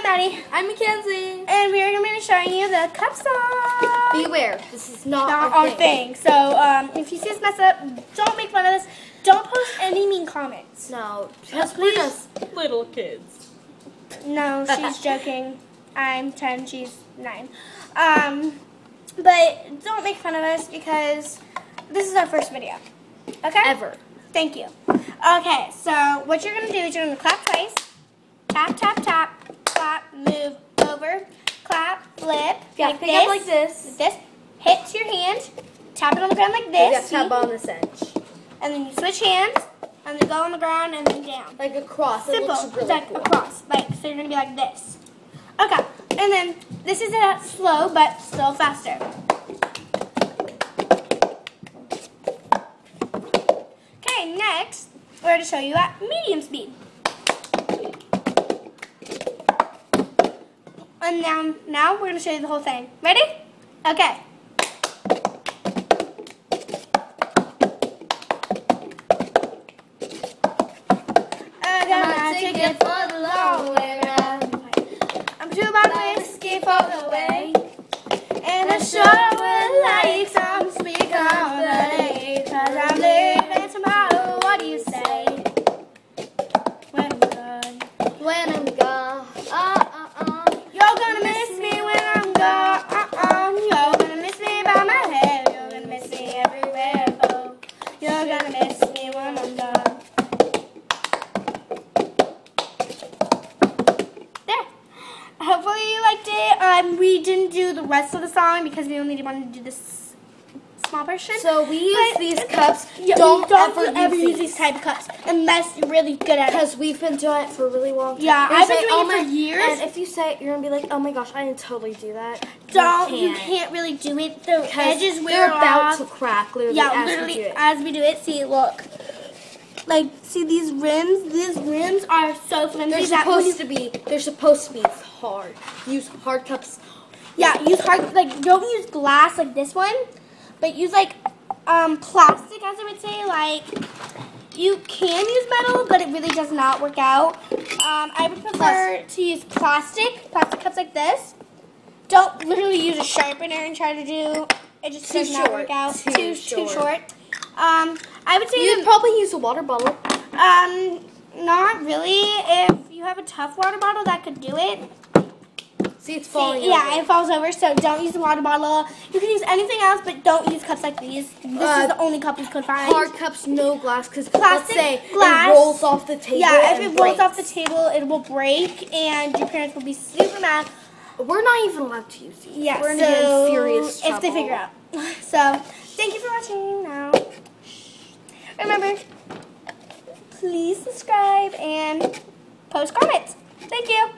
Maddie. I'm Mackenzie. And we are going to be showing you the cup song. Beware, this is not our thing. So, if you see us mess up, don't make fun of us. Don't post any mean comments. No, Because we're just little kids. No, she's joking. I'm 10, she's 9. But don't make fun of us because this is our first video. Okay? Ever. Thank you. Okay, so what you're going to do is you're going to clap twice. Tap, tap, tap, clap, move over, clap, flip, Yeah, like pick this, up like this. hit to your hand, tap it on the ground like You this, have to tap on this edge. and then you switch hands, and then go on the ground and then down. Like a cross. It Simple, looks really like cool. across, like, so you're going to be like this. Okay, and then this is slow, but still faster. Okay, next, we're going to show you at medium speed. And now we're going to show you the whole thing. Ready? Okay. I'm gonna take it for the long way round. I'm too bad to escape all the way. And I sure would like some sweet company. Cause I'm leaving tomorrow. What do you say? When I'm gone. When I'm gone. You're gonna miss me when I'm gone. You're gonna miss me by my hair. You're gonna miss me everywhere I go. You're gonna miss me when I'm gone. There. Hopefully you liked it. We didn't do the rest of the song because we only wanted to do this small portion. So we use these cups. Yeah, Don't ever use these type of cups unless you're really good at it. Because we've been doing it for a really long time. Yeah, You're I've gonna been say, doing it for years. And if you say it, you're going to be like, oh my gosh, I didn't totally do that. You can't really do it. The edges they're wear about off. to crack, literally, Yeah, as literally we do it. as we do it. See, look. Like, see these rims? These rims are so flimsy. They're supposed to be hard. Use hard cups. Yeah, use hard, like, don't use glass like this one, but use, like, plastic, as I would say. Like, you can use metal, but it really does not work out. I would prefer to use plastic cups like this. Don't literally use a sharpener and try to do, it just does not work out. Too short. I would say You'd probably use a water bottle. not really. If you have a tough water bottle, that could do it. See, it's falling over. Yeah, it falls over, so don't use the water bottle. You can use anything else, but don't use cups like these. This is the only cup you could find. Hard cups, no glass, because Plastic, let's say glass, it rolls off the table. Yeah, if and it rolls breaks. off the table, it will break, and your parents will be super mad. We're not even allowed to use these. Yeah, we're gonna get in serious trouble. if they figure out. So, thank you for watching. Now, remember, please subscribe and post comments. Thank you.